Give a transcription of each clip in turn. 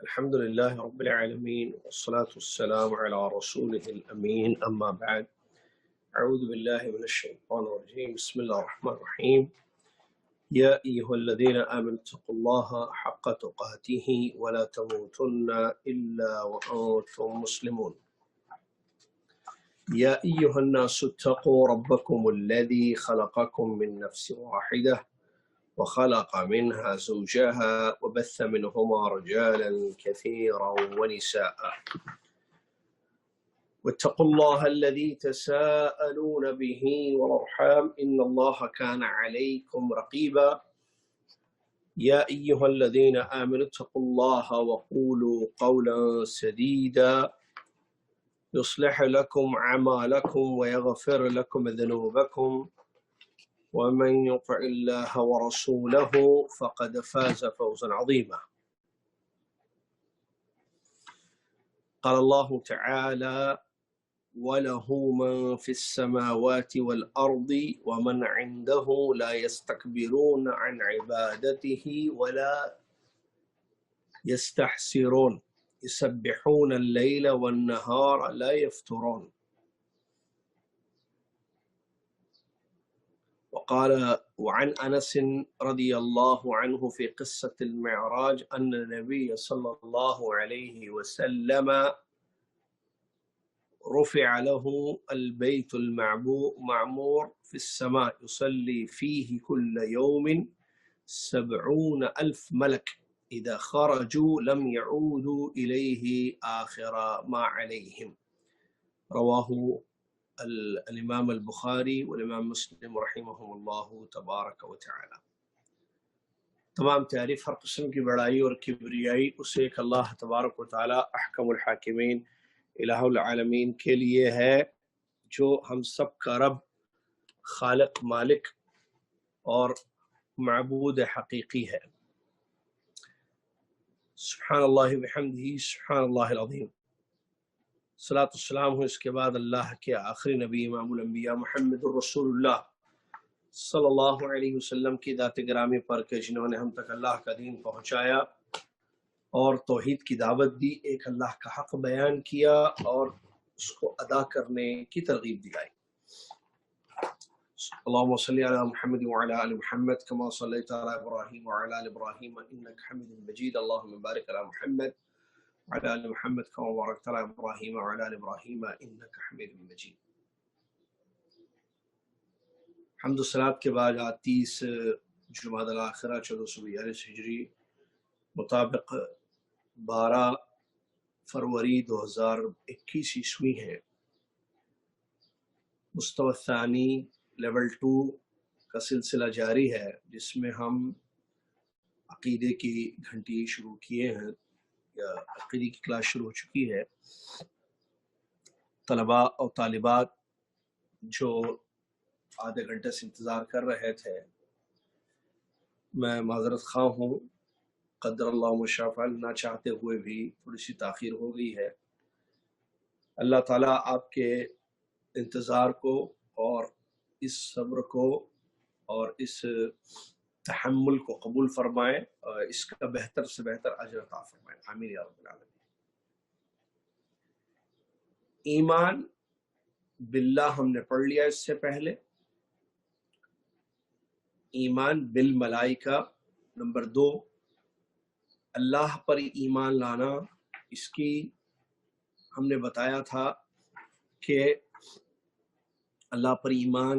الحمد لله رب العالمين والصلاة والسلام على رسوله الأمين أما بعد أعوذ بالله من الشيطان الرجيم بسم الله الرحمن الرحيم يا أيها الذين آمنوا اتقوا الله حق تقاته ولا تموتن إلا وأنتم مسلمون يا أيها الناس اتقوا ربكم الذي خلقكم من نفس واحدة وخلق منها زوجها وبث منهما رجالا كثيرا ونساء واتقوا الله الذي تساءلون به والأرحام إن الله كان عليكم رقيبا يا أيها الذين آمنوا اتقوا الله وقولوا قولا سديدا يصلح لكم أعمالكم ويغفر لكم ذنوبكم ومن يطع الله ورسوله فقد فاز فوزا عظيما. قال الله تعالى وله من في السماوات والأرض ومن عنده لا يستكبرون عن عبادته ولا يستحسرون يسبحون الليل والنهار لا يفترون. وقال وعن أنس رضي الله عنه في قصة المعراج أن النبي صلى الله عليه وسلم رفع له البيت المعمور في السماء يصلي فيه كل يوم 70,000 ملك إذا خرجوا لم يعودوا إليه آخر ما عليهم. رواه الامام البخاری والامام مسلم رحمهم اللہ تبارک و تعالی. تمام تعریف ہر قسم کی بڑائی اور کبریائی اس ایک اللہ تبارک و تعالی احکم الحاکمین الہ العالمین کے لیے ہے جو ہم سب کا رب، خالق، مالک اور معبود حقیقی ہے. سبحان اللہ بحمدہ سبحان اللہ العظیم. صلاۃ والسلام ہو اس کے بعد اللہ کے آخری نبی امام الانبیاء محمد الرسول اللہ صلی اللہ علیہ وسلم کی ذات گرامی پر کہ جنہوں نے ہم تک اللہ کا دین پہنچایا اور توحید کی دعوت دی، ایک اللہ کا حق بیان کیا اور اس کو ادا کرنے کی ترغیب دلائی. اللہم صلی علی محمد وعلی آل محمد کما صلیت علی ابراہیم وعلی آل ابراہیم انک حمید مجید. اللہم بارک علی محمد وعلى آل محمد كما باركت على إبراهيم وعلى آل إبراهيم إنك حميد مجيد. حمد و صلات کے بعد 30 جمادی الاخرہ 1442 ہجری مطابق 12 فروری 2021 عیسوی ہے. مستوی ثانی لیول 2 کا سلسلہ جاری ہے جس میں ہم عقیدے کی گھنٹی شروع کیے ہیں یا عقیدے کی کلاس شروع ہو چکی ہے. طلباء اور طالبات جو آدھے گھنٹے سے انتظار کر رہے تھے، میں معذرت خواہ ہوں، قدر اللہ ما شاء فعل، نہ چاہتے ہوئے بھی تھوڑی سی تاخیر ہو گئی ہے. اللہ تعالیٰ آپ کے انتظار کو اور اس صبر کو اور اس تحمل کو قبول فرمائے اور اس کا بہتر سے بہتر اجر عطا فرمائے. آمین یا رب العالمین. ایمان باللہ ہم نے پڑھ لیا اس سے پہلے. ایمان بالملائکہ نمبر 2، اللہ پر ایمان لانا. اس کی ہم نے بتایا تھا کہ اللہ پر ایمان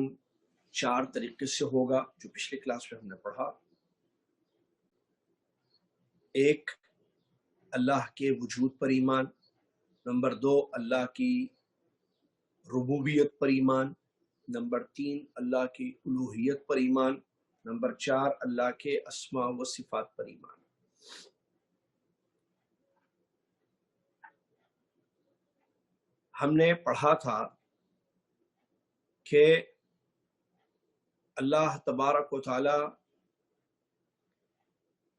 4 طریقے سے ہوگا جو پچھلی کلاس میں ہم نے پڑھا. ایک، اللہ کے وجود پر ایمان. نمبر 2، اللہ کی ربوبیت پر ایمان. نمبر 3، اللہ کی الوہیت پر ایمان. نمبر 4، اللہ کے اسماء و صفات پر ایمان. ہم نے پڑھا تھا کہ اللہ تبارک و تعالی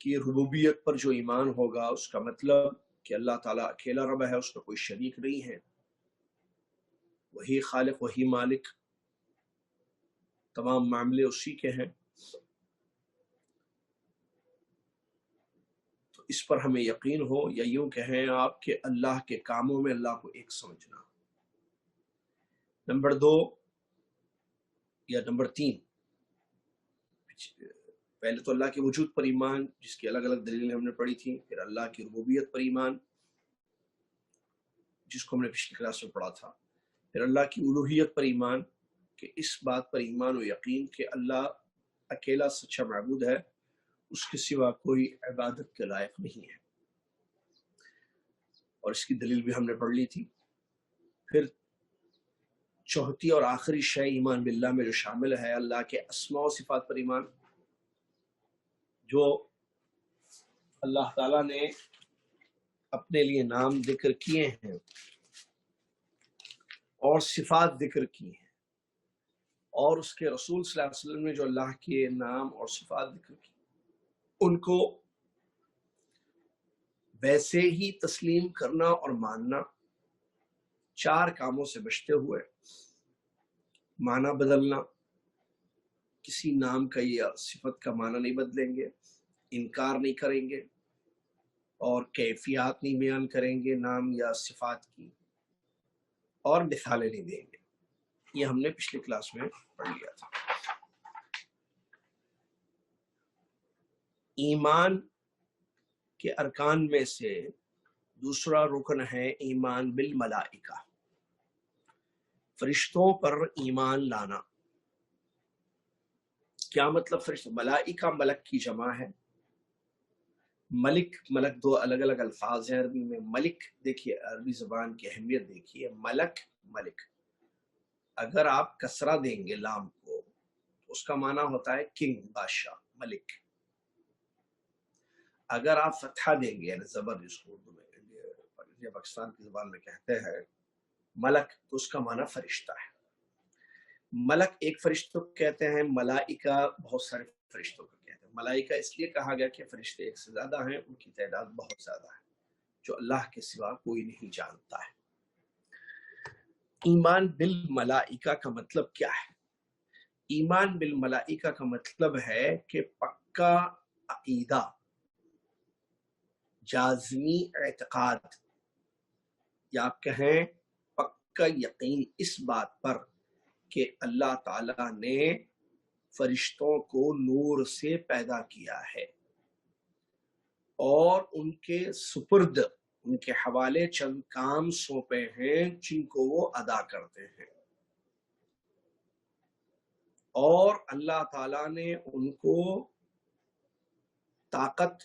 کی ربوبیت پر جو ایمان ہوگا اس کا مطلب کہ اللہ تعالیٰ اکیلا رب ہے، اس کا کوئی شریک نہیں ہے، وہی خالق وہی مالک، تمام معاملے اسی کے ہیں. تو تو اس پر ہمیں یقین ہو، یا یوں کہیں آپ کہ اللہ کے کاموں میں اللہ کو ایک سمجھنا۔ نمبر 2 یا نمبر 3، پہلے تو اللہ کے وجود پر ایمان، جس کی الگ الگ دلیلیں ہم نے پڑھی تھیں، پھر اللہ کی ربوبیت پر ایمان، جس کو ہم نے پچھلی کلاس میں پڑھا تھا، پھر اللہ کی الوہیت پر ایمان، کہ اس بات پر ایمان و یقین کہ اللہ اکیلا سچا معبود ہے، اس کے سوا کوئی عبادت کے لائق نہیں ہے، اور اس کی دلیل بھی ہم نے پڑھ لی تھی۔ پھر چوتھی اور آخری شے ایمان باللہ میں جو شامل ہے، اللہ کے اسماء و صفات پر ایمان، جو اللہ تعالیٰ نے اپنے لیے نام ذکر کیے ہیں اور صفات ذکر کی ہیں، اور اس کے رسول صلی اللہ علیہ وسلم نے جو اللہ کے نام اور صفات ذکر کی، ان کو ویسے ہی تسلیم کرنا اور ماننا، 4 کاموں سے بچتے ہوئے، معنی بدلنا، کسی نام کا یا صفت کا معنی نہیں بدلیں گے، انکار نہیں کریں گے، اور کیفیات نہیں بیان کریں گے نام یا صفات کی، اور مثالیں نہیں دیں گے۔ یہ ہم نے پچھلی کلاس میں پڑھ لیا تھا۔ ایمان کے ارکان میں سے دوسرا رکن ہے ایمان بالملائکہ، فرشتوں پر ایمان لانا۔ کیا مطلب فرشتہ؟ ملائکہ ملک کی جمع ہے، ملک ملک 2 الگ الگ الفاظ ہیں عربی میں۔ ملک دیکھیے، عربی زبان کی اہمیت دیکھیے، ملک ملک، اگر آپ کسرہ دیں گے لام کو تو اس کا معنی ہوتا ہے کنگ، بادشاہ، ملک۔ اگر آپ فتحہ دیں گے، یعنی زبر، جس کو اردو میں انڈیا پاکستان کی زبان میں کہتے ہیں ملک، تو اس کا معنی فرشتہ ہے۔ ملک ایک فرشتوں کو کہتے ہیں، ملائکہ بہت سارے فرشتوں کو کہتے ہیں۔ ملائکہ اس لیے کہا گیا کہ فرشتے ایک سے زیادہ ہیں، ان کی تعداد بہت زیادہ ہے، جو اللہ کے سوا کوئی نہیں جانتا ہے۔ ایمان بالملائکہ کا مطلب کیا ہے؟ ایمان بالملائکہ کا مطلب ہے کہ پکا عقیدہ، جازمی اعتقاد، یا آپ کہیں پکا یقین اس بات پر کہ اللہ تعالیٰ نے فرشتوں کو نور سے پیدا کیا ہے اور ان کے سپرد، ان کے حوالے چند کام سونپے ہیں جن کو وہ ادا کرتے ہیں، اور اللہ تعالیٰ نے ان کو طاقت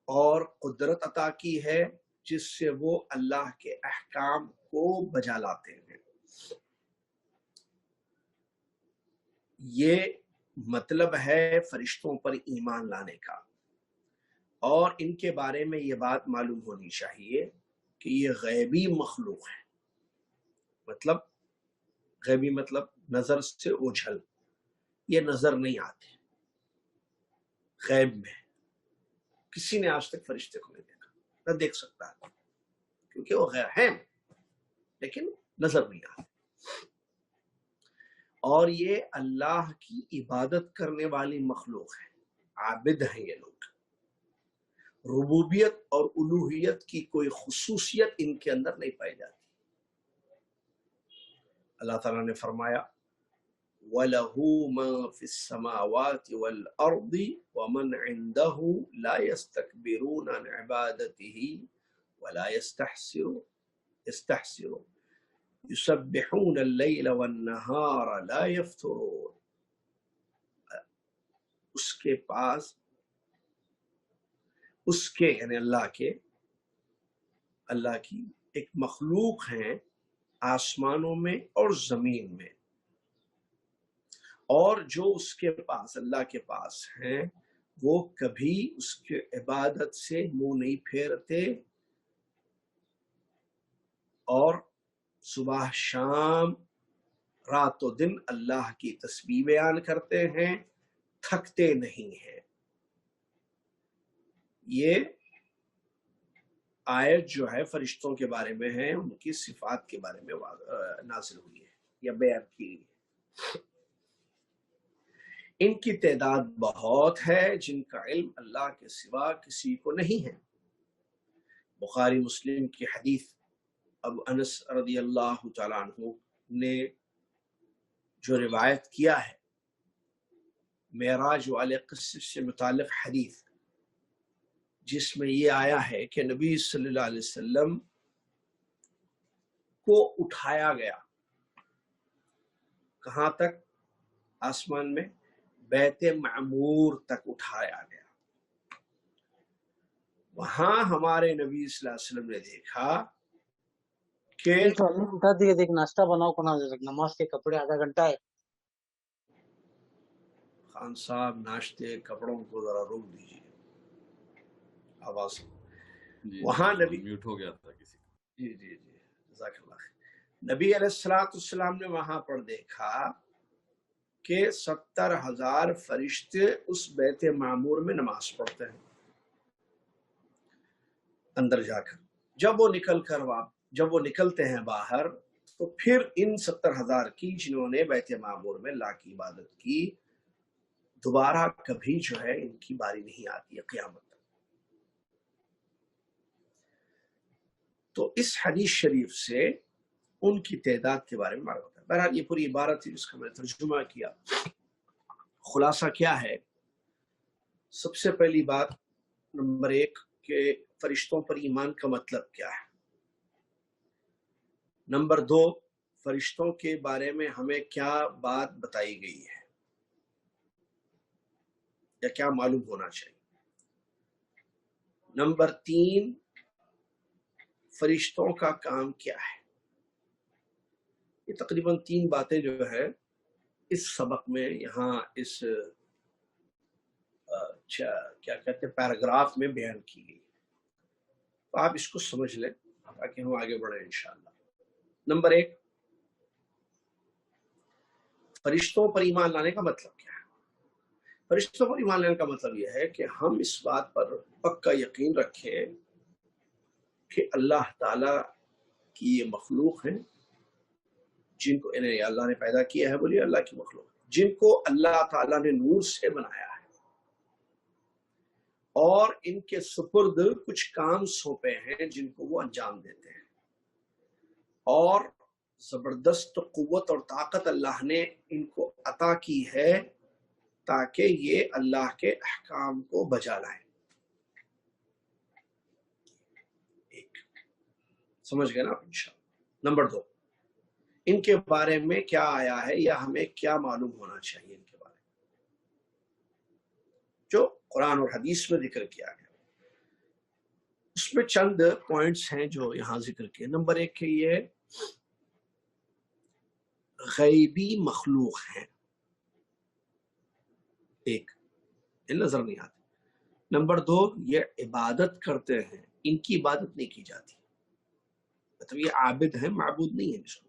اور قدرت عطا کی ہے جس سے وہ اللہ کے احکام کو بجا لاتے ہیں۔ یہ مطلب ہے فرشتوں پر ایمان لانے کا، اور ان کے بارے میں یہ بات معلوم ہونی چاہیے کہ یہ غیبی مخلوق ہے۔ مطلب غیبی مطلب نظر سے اوجھل، یہ نظر نہیں آتے، غیب میں کسی نے آج تک فرشتے کو نہیں دیکھا، نہ دیکھ سکتا ہے، کیونکہ وہ غیب ہیں لیکن نظر نہیں آتے۔ اور یہ اللہ کی عبادت کرنے والی مخلوق ہے، عابد ہیں یہ لوگ۔ ربوبیت اور الوہیت کی کوئی خصوصیت ان کے اندر نہیں پائی جاتی۔ اللہ تعالیٰ نے فرمایا وَلَهُ مَا فِي السَّمَاوَاتِ وَالْأَرْضِ وَمَنْ عِنْدَهُ لَا يَسْتَكْبِرُونَ عَنْ عِبَادَتِهِ وَلَا يَسْتَحْسِرُونَ يُسَبِّحُونَ اللَّيْلَ وَالنَّهَارَ لَا يَفْتُرُونَ۔ اس کے پاس، اس کے یعنی اللہ کی ایک مخلوق ہیں آسمانوں میں اور زمین میں، اور جو اس کے پاس، اللہ کے پاس ہیں، وہ کبھی اس کے عبادت سے منہ نہیں پھیرتے، اور صبح شام رات و دن اللہ کی تسبیح بیان کرتے ہیں، تھکتے نہیں ہیں۔ یہ آیت جو ہے فرشتوں کے بارے میں ہے، ان کی صفات کے بارے میں نازل ہوئی ہے یا بیان کی ہے۔ ان کی تعداد بہت ہے جن کا علم اللہ کے سوا کسی کو نہیں ہے۔ بخاری مسلم کی حدیث ابو انس رضی اللہ تعالیٰ عنہ نے جو روایت کیا ہے معراج والے قصے سے متعلق حدیث، جس میں یہ آیا ہے کہ نبی صلی اللہ علیہ وسلم کو اٹھایا گیا، کہاں تک؟ آسمان میں بیت معمور تک اٹھایا گیا۔ وہاں ہمارے نبی صلی اللہ علیہ وسلم نے دیکھا کہ بتا دیے دیکھ ناشتہ بناؤ کو نماز کے کپڑے آدھا گھنٹہ ہے۔ خان صاحب ناشتے کپڑوں کو ذرا روک دیجیے، آواز وہاں نبی میوٹ ہو گیا تھا کسی کا۔ جی جی جی جزاک اللہ خیر۔ نبی علیہ الصلوۃ والسلام نے وہاں پر دیکھا کہ 70,000 فرشتے اس بیت معمور میں نماز پڑھتے ہیں اندر جا کر۔ جب وہ نکلتے ہیں باہر تو پھر ان 70,000 کی جنہوں نے بیت معمور میں اللہ کی عبادت کی، دوبارہ کبھی جو ہے ان کی باری نہیں آتی ہے قیامت تک۔ تو اس حدیث شریف سے ان کی تعداد کے بارے میں معلوم ہوتا ہے۔ بہرحال یہ پوری عبارت تھی جس کا میں نے ترجمہ کیا۔ خلاصہ کیا ہے؟ سب سے پہلی بات نمبر 1 کہ فرشتوں پر ایمان کا مطلب کیا ہے۔ نمبر 2 فرشتوں کے بارے میں ہمیں کیا بات بتائی گئی ہے یا کیا معلوم ہونا چاہیے۔ نمبر 3 فرشتوں کا کام کیا ہے۔ یہ تقریباً 3 باتیں جو ہے اس سبق میں یہاں اس کیا کہتے ہیں پیراگراف میں بیان کی گئی، تو آپ اس کو سمجھ لیں تاکہ ہم آگے بڑھیں انشاءاللہ۔ نمبر 1 فرشتوں پر ایمان لانے کا مطلب کیا ہے۔ فرشتوں پر ایمان لانے کا مطلب یہ ہے کہ ہم اس بات پر پکا یقین رکھیں کہ اللہ تعالی کی یہ مخلوق ہیں جن کو انہیں اللہ نے پیدا کیا ہے، بولیے اللہ کی مخلوق، جن کو اللہ تعالیٰ نے نور سے بنایا ہے اور ان کے سپرد کچھ کام سونپے ہیں جن کو وہ انجام دیتے ہیں، اور زبردست قوت اور طاقت اللہ نے ان کو عطا کی ہے تاکہ یہ اللہ کے احکام کو بجا لائیں۔ ایک سمجھ گئے نا آپ انشاءاللہ۔ نمبر 2 ان کے بارے میں کیا آیا ہے یا ہمیں کیا معلوم ہونا چاہیے ان کے بارے میں، جو قرآن اور حدیث میں ذکر کیا گیا۔ اس میں چند پوائنٹس ہیں جو یہاں ذکر کیے۔ نمبر 1 کہ یہ غیبی مخلوق ہیں، ایک نظر نہیں آتی۔ نمبر 2 یہ عبادت کرتے ہیں، ان کی عبادت نہیں کی جاتی، مطلب یہ عابد ہیں، معبود نہیں ہیں، جس کو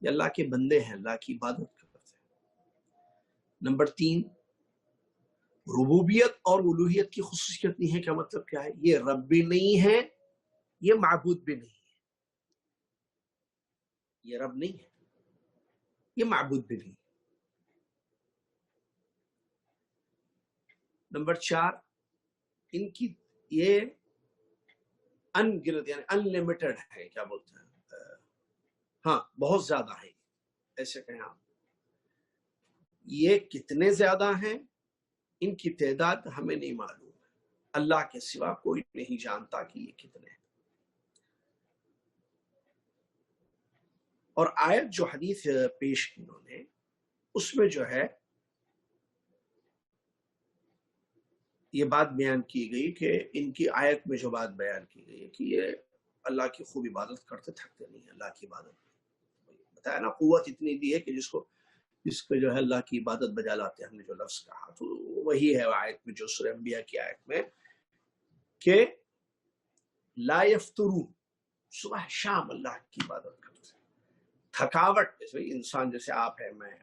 یہ اللہ کے بندے ہیں، اللہ کی عبادت کرتے ہیں۔ نمبر 3 ربوبیت اور الوہیت کی خصوصیت نہیں ہے۔ کیا مطلب کیا ہے؟ یہ رب بھی نہیں ہے، یہ معبود بھی نہیں ہے، یہ رب نہیں ہے، یہ معبود بھی نہیں ہے۔ نمبر 4 ان کی یہ انگنت یعنی انلمیٹڈ ہے، کیا بولتے ہیں، ہاں بہت زیادہ ہیں، ایسے کہیں آپ۔ یہ کتنے زیادہ ہیں ان کی تعداد ہمیں نہیں معلوم ہے، اللہ کے سوا کوئی نہیں جانتا کہ یہ کتنے ہیں۔ اور آیت جو حدیث پیش کی انہوں نے، اس میں جو ہے یہ بات بیان کی گئی کہ ان کی آیت میں جو بات بیان کی گئی ہے کہ یہ اللہ کی خوب عبادت کرتے تھکتے نہیں ہیں، اللہ کی عبادت بتایا نا، قوت اتنی دی ہے کہ جس کو جو ہے اللہ کی عبادت بجا لاتے ہیں۔ ہم نے جو لفظ کہا تو وہی ہے آیت میں، جو سورہ انبیاء کی آیت میں کہ لا یفترون، صبح شام اللہ کی عبادت کرتے ہیں۔ تھکاوٹ جیسے انسان جیسے آپ ہیں میں،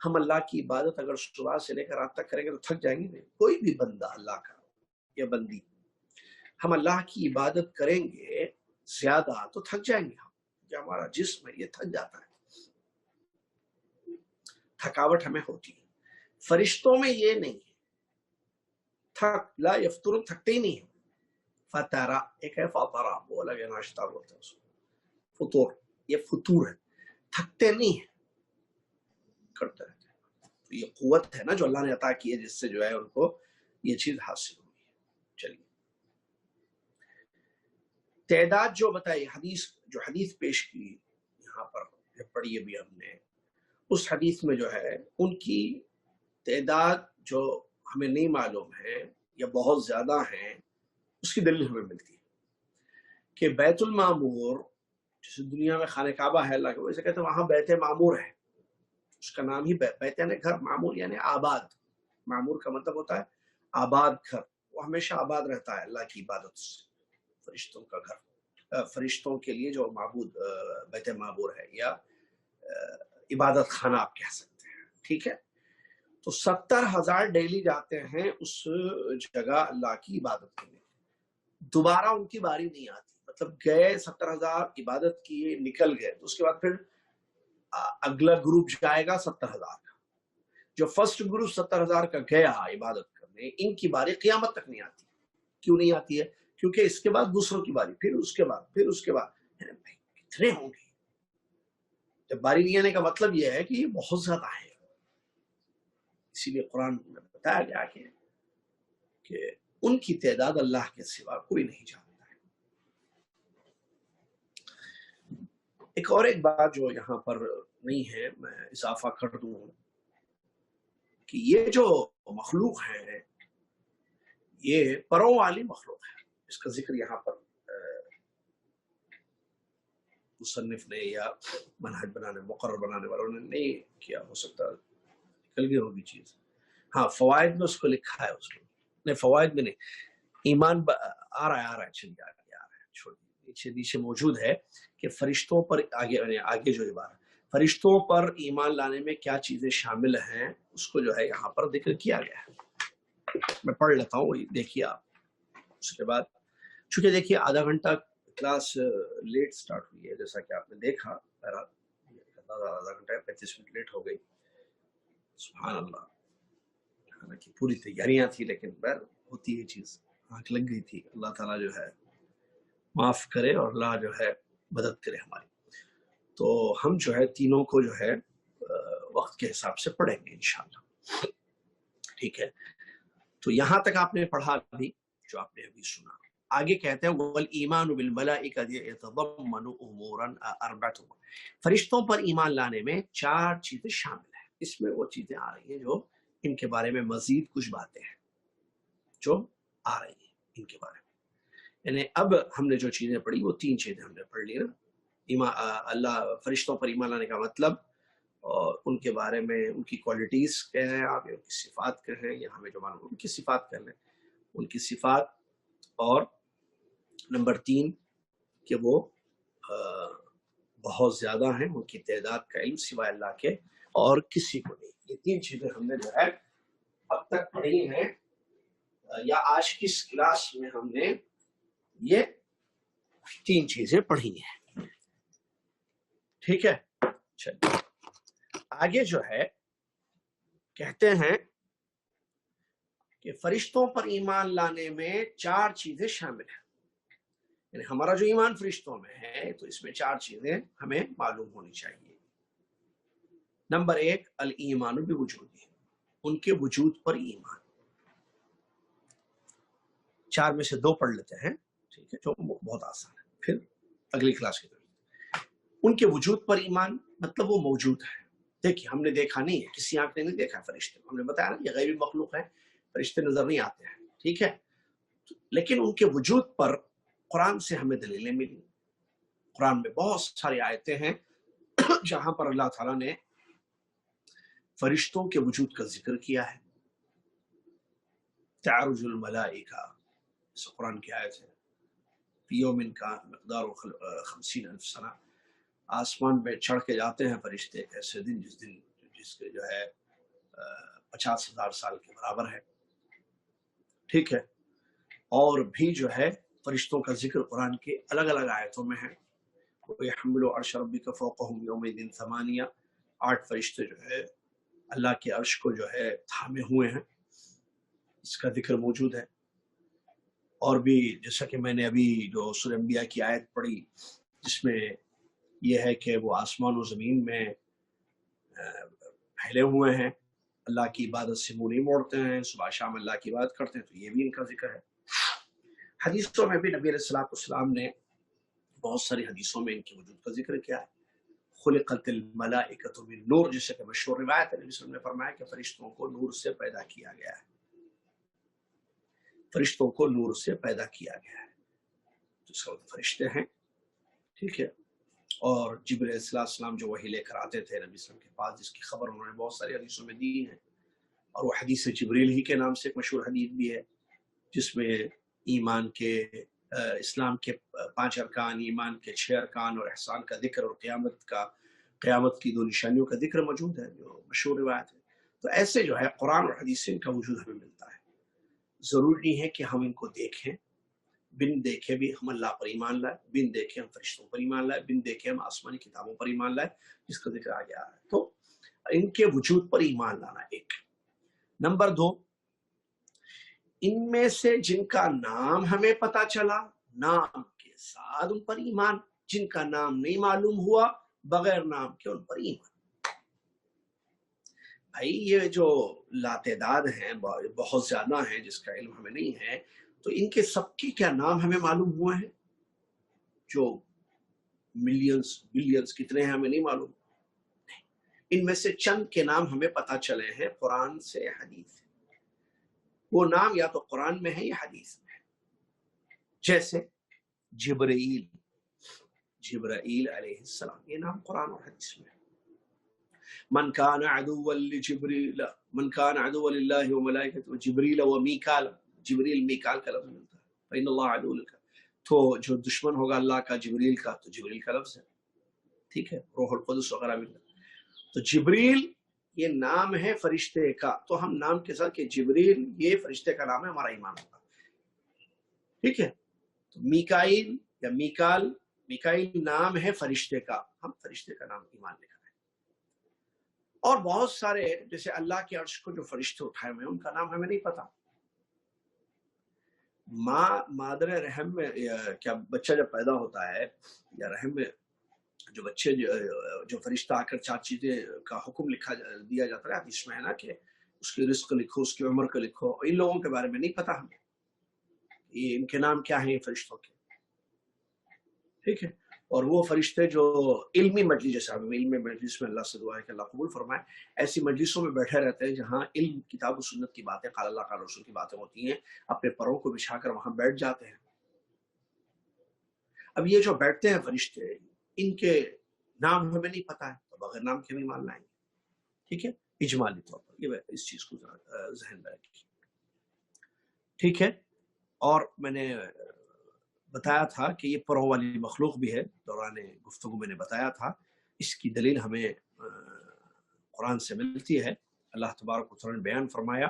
ہم اللہ کی عبادت اگر صبح سے لے کر رات تک کریں گے تو تھک جائیں گے نہیں۔ کوئی بھی بندہ اللہ کا یا بندی، ہم اللہ کی عبادت کریں گے زیادہ تو تھک جائیں گے، ہم جو ہمارا جسم ہے یہ تھک جاتا ہے، تھکاوٹ ہمیں ہوتی ہے۔ فرشتوں میں یہ نہیں ہے، لا یفترون تھکتے ہی نہیں ہے. فترا ایک ہے فطرا، وہ الگ ہے، ناشتہ بولتے ہیں اس کو، فطور، یہ فطور ہے، تھکتے نہیں ہیں، کرتے رہتے ہیں. تو یہ قوت ہے نا جو اللہ نے عطا کی ہے، جس سے جو ہے ان کو یہ چیز حاصل ہوئی ہے. چلیے تعداد جو بتائی، حدیث پیش کی یہاں پر جو پڑھی ابھی ہم نے، اس حدیث میں جو ہے ان کی تعداد جو ہمیں نہیں معلوم ہے یا بہت زیادہ ہیں، اس کی دلیل ہمیں ملتی ہے کہ بیت المعمور، جیسے دنیا میں خانہ کعبہ ہے اللہ کے، ویسے کہتے ہیں وہاں بیت معمور ہے، اس کا نام ہی بیت یعنی گھر، معمور یعنی آباد. معمور کا مطلب ہوتا ہے آباد گھر، وہ ہمیشہ آباد رہتا ہے اللہ کی عبادت سے. فرشتوں کا گھر، فرشتوں کے لیے جو معبود بیت معمور ہے یا عبادت خانہ آپ کہہ سکتے ہیں. ٹھیک ہے، تو 70,000 ڈیلی جاتے ہیں اس جگہ اللہ کی عبادت کے لیے، دوبارہ ان کی باری نہیں آتی. مطلب گئے 70,000 عبادت کیے نکل گئے، تو اس کے بعد پھر اگلا گروپ جائے گا 70,000 کا. جو فرسٹ گروپ 70,000 کا گیا عبادت کرنے، ان کی باری قیامت تک نہیں آتی. کیوں نہیں آتی ہے؟ کیونکہ اس کے بعد دوسروں کی باری، پھر اس کے بعد، پھر اس کے بعد. کتنے ہوں گے؟ جب باری نہیں آنے کا مطلب یہ ہے کہ یہ بہت زیادہ ہے. اسی لیے قرآن میں بتایا گیا کہ ان کی تعداد اللہ کے سوا کوئی نہیں جانتا ہے. ایک بات جو یہاں پر نہیں ہے، میں اضافہ کر دوں کہ یہ جو مخلوق ہے یہ پروں والی مخلوق ہے. اس کا ذکر یہاں پر مصنف نے یا منہج بنانے، مقرر بنانے والوں نے نہیں کیا، ہو سکتا نکل گئی ہوگی چیز. ہاں فوائد میں اس کو لکھا ہے، اس کو نہیں، فوائد میں نہیں، ایمان آ رہا ہے چلیے آگے چھوڑیے، نیچے موجود ہے کہ فرشتوں پر آگے جو عبارت فرشتوں پر ایمان لانے میں کیا چیزیں شامل ہیں، اس کو جو ہے یہاں پر ذکر کیا گیا ہے. میں پڑھ لیتا ہوں، دیکھیے آپ. اس کے بعد چونکہ دیکھیے آدھا گھنٹہ کلاس لیٹ سٹارٹ ہوئی ہے، جیسا کہ آپ نے دیکھا، آدھا گھنٹہ 35 منٹ لیٹ ہو گئی. سبحان اللہ، حالانکہ پوری تیاریاں تھی، لیکن بہر ہوتی ہے چیز، آنکھ لگ گئی تھی. اللہ تعالیٰ جو ہے معاف کرے اور اللہ جو ہے مدد کرے ہماری. تو ہم جو ہے تینوں کو جو ہے وقت کے حساب سے پڑھیں گے انشاءاللہ. ٹھیک ہے، تو یہاں تک آپ نے پڑھا ابھی جو آپ نے ابھی سنا. آگے کہتے ہیں وَالْإِيمَانُ بِالْمَلَائِكَةِ يَتَضَمَّنُ أُمُورًا أَرْبَعَةً. فرشتوں پر ایمان لانے میں 4 چیزیں شامل ہیں. اس میں وہ چیزیں آ رہی ہیں جو ان کے بارے میں مزید کچھ باتیں ہیں جو آ رہی ہیں ان کے بارے میں. یعنی اب ہم نے جو چیزیں پڑھی وہ 3 چیزیں ہم نے پڑھ لی نا. اللہ فرشتوں پر ایمان لانے کا مطلب، اور ان کے بارے میں ان کی کوالٹیز کیا ہیں، آپ ان کی صفات کیا ہیں، یا ہمیں جو معلوم ان کی صفات کر لیں، ان کی صفات. اور نمبر 3 کہ وہ بہت زیادہ ہیں، ان کی تعداد کا علم سوائے اللہ کے اور کسی کو نہیں. یہ 3 چیزیں ہم نے جو ہے اب تک پڑھی ہیں، یا آج کی اس کلاس میں ہم نے یہ 3 چیزیں پڑھی ہیں. ٹھیک ہے، چلیے آگے جو ہے کہتے ہیں کہ فرشتوں پر ایمان لانے میں 4 چیزیں شامل ہیں. یعنی ہمارا جو ایمان فرشتوں میں ہے تو اس میں 4 چیزیں ہمیں معلوم ہونی چاہیے. نمبر 1 الایمان بوجودہ، ان کے وجود پر ایمان. 4 میں سے 2 پڑھ لیتے ہیں، ٹھیک ہے، جو بہت آسان ہے، پھر اگلی کلاس کی طرف. ان کے وجود پر ایمان مطلب وہ موجود ہے. دیکھیے ہم نے دیکھا نہیں ہے، کسی آنکھ نے نہیں دیکھا فرشتے، ہم نے بتایا نا یہ غیبی مخلوق ہے، فرشتے نظر نہیں آتے ہیں. ٹھیک ہے، لیکن ان کے وجود پر قرآن سے ہمیں دلیلیں ملی. قرآن میں بہت ساری آیتیں ہیں جہاں پر اللہ تعالیٰ نے فرشتوں کے وجود کا ذکر کیا ہے. تعرج الملائکہ، اس قرآن کی آیت ہے، فی یوم کان مقدارہ 50,000 سنہ. آسمان میں چڑھ کے جاتے ہیں فرشتے ایسے دن جس کے جو ہے 50,000 سال کے برابر ہے. ٹھیک ہے، اور بھی جو ہے فرشتوں کا ذکر قرآن کے الگ الگ آیتوں میں ہے. وَيَحْمِلُ عَرْشَ رَبِّكَ فَوْقَهُمْ يَوْمَئِذٍ ثَمَانِيَةٌ، 8 فرشتے جو ہے اللہ کے عرش کو جو ہے تھامے ہوئے ہیں، اس کا ذکر موجود ہے۔ اور بھی جیسا کہ میں نے ابھی جو سورہ انبیاء کی آیت پڑھی جس میں یہ ہے کہ وہ آسمان و زمین میں پھیلے ہوئے ہیں، اللہ کی عبادت سے منہ نہیں موڑتے ہیں، صبح شام اللہ کی عبادت کرتے ہیں، تو یہ بھی ان کا ذکر ہے۔ حدیثوں میں بھی نبی علیہ السلام نے بہت ساری حدیثوں میں ان کے وجود کا ذکر کیا ہے۔ خلقت الملائکۃ من نور، جیسے کہ مشہور روایت ہے، نبی صلی اللہ علیہ وسلم نے فرمایا کہ فرشتوں کو نور سے پیدا کیا گیا ہے، فرشتوں کو نور سے پیدا کیا گیا ہے، جس کا فرشتے ہیں، ٹھیک ہے۔ اور جبرائیل علیہ السلام جو وحی لے کر آتے تھے نبی صلی اللہ علیہ وسلم کے پاس، جس کی خبر انہوں نے بہت ساری حدیثوں میں دی ہے، اور وہ حدیث جبریل ہی کے نام سے ایک مشہور حدیث بھی ہے، جس میں ایمان کے اسلام کے 5 ارکان، ایمان کے 6 ارکان اور احسان کا ذکر اور قیامت کی 2 نشانیوں کا ذکر موجود ہے، جو مشہور روایت ہے۔ تو ایسے جو ہے قرآن اور حدیث سے ان کا وجود ہمیں ملتا ہے۔ ضروری نہیں ہے کہ ہم ان کو دیکھیں، بن دیکھے بھی ہم اللہ پر ایمان لائے، بن دیکھے ہم فرشتوں پر ایمان لائے، بن دیکھے ہم آسمانی کتابوں پر ایمان لائے، جس کا ذکر آگے آ رہا ہے۔ تو ان کے وجود پر ایمان لانا ایک۔ نمبر 2، ان میں سے جن کا نام ہمیں پتا چلا، نام کے ساتھ ان پر ایمان، جن کا نام نہیں معلوم ہوا بغیر نام کے ان پر ایمان۔ بھائی یہ جو لاتعداد ہیں، بہت زیادہ ہیں، جس کا علم ہمیں نہیں ہے، تو ان کے سب کے کیا نام ہمیں معلوم ہوئے ہیں؟ جو ملینز بلینز کتنے ہیں ہمیں نہیں معلوم، ان میں سے چند کے نام ہمیں پتا چلے ہیں قرآن سے، حدیث سے۔ وہ نام یا تو قرآن میں ہے یا حدیث میں ہے، جیسے جبرائیل علیہ السلام، یہ نام قرآن اور حدیث میں ہے۔ من کان عدوا لجبریل، من کان عدوا للہ وملائکتہ وجبریل ومیکال، جبریل میکال کا لفظ ملتا ہے، فإن اللہ عدو لک، تو جو دشمن ہوگا اللہ کا جبریل کا، تو جبریل کا لفظ ہے، ٹھیک ہے، روح القدس وغیرہ ملتا ہے۔ تو جبریل یہ نام ہے فرشتے کا، تو ہم نام کے ساتھ کہ جبریل یہ فرشتے کا نام ہے، ہمارا ایمان ہوگا، ٹھیک ہے۔ تو میکائیل یا میکائیل نام ہے فرشتے کا، ہم فرشتے کا نام ایمان لے کر آئے۔ اور بہت سارے جیسے اللہ کے عرش کو جو فرشتے اٹھائے ہوئے ہیں ان کا نام ہمیں نہیں پتا۔ مادر رحم میں کیا بچہ جب پیدا ہوتا ہے یا رحم میں جو بچے جو فرشتہ آ کر 4 چیزیں کا حکم لکھا دیا جاتا ہے، حدیث میں ہے نا کہ اس کی رزق لکھو، اس کی عمر کا لکھو، ان لوگوں کے بارے میں نہیں پتا ہمیں یہ ان کے نام کیا ہیں فرشتوں کے، ٹھیک ہے۔ اور وہ فرشتے جو علمی مجلس، جیسے ہم علمی مجلس میں اللہ سے دعا ہے کہ اللہ قبول فرمائے، ایسی مجلسوں میں بیٹھے رہتے ہیں جہاں علم، کتاب و سنت کی باتیں، قال اللہ قال رسول کی باتیں ہوتی ہیں، اپنے پروں کو بچھا کر وہاں بیٹھ جاتے ہیں۔ اب یہ جو بیٹھتے ہیں فرشتے، ان کے نام ہمیں نہیں پتا ہے، تو بغیر نام کے نہیں مان لائیں گے، ٹھیک ہے، اجمالی طور پر یہ اس چیز کو ذہن میں رکھیے، ٹھیک ہے۔ اور میں نے بتایا تھا کہ یہ پروں والی مخلوق بھی ہے، دوران گفتگو میں نے بتایا تھا، اس کی دلیل ہمیں قرآن سے ملتی ہے۔ اللہ تبارک و تعالی نے بیان فرمایا،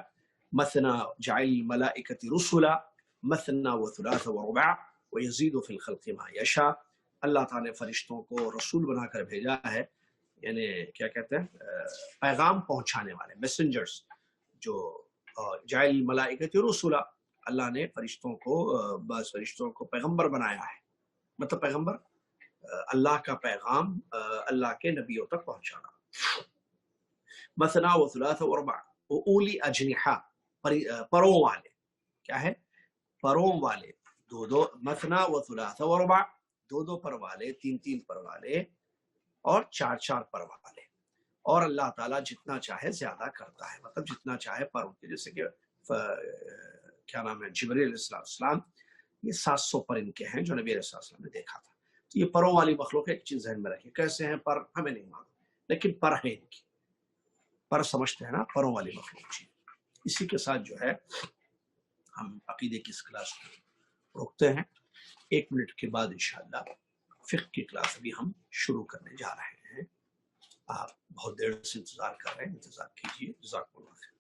مثنا جعل الملائکۃ رسلا مثنا وثلاث ورباع ویزید فی الخلق ما یشاء۔ اللہ تعالیٰ نے فرشتوں کو رسول بنا کر بھیجا ہے، یعنی کیا کہتے ہیں، پیغام پہنچانے والے، میسنجرز، جو جعل الملائکۃ رسلا، اللہ نے فرشتوں کو پیغمبر بنایا ہے، مطلب پیغمبر اللہ کا پیغام اللہ کے نبیوں تک پہنچانا۔ مثنا وثلاث ورباع واولی اجنحہ، پروں والے، کیا ہے، پروں والے، دو مثنا وثلاث ورباع، 2 پر والے، 3 پر والے، اور 4 پر والے۔ اور اللہ تعالیٰ جتنا چاہے زیادہ کرتا ہے، مطلب جتنا چاہے پروں کے، جیسے کہ کیا نام ہے، جبریل علیہ السلام، یہ 700 پر ان کے ہیں جو نبی علیہ السلام نے دیکھا تھا۔ تو یہ پروں والی مخلوق ہے، ایک چیز ذہن میں رکھیے، کیسے ہیں پر ہمیں نہیں معلوم، لیکن پر ہیں ان کی، پر سمجھتے ہیں نا، پروں والی مخلوق جی۔ اسی کے ساتھ جو ہے ہم عقیدے کی اس کلاس کو روکتے ہیں، 1 منٹ کے بعد انشاءاللہ فقہ کی کلاس بھی ہم شروع کرنے جا رہے ہیں۔ آپ بہت دیر سے انتظار کر رہے ہیں، انتظار کیجیے، جزاکم اللہ خیر۔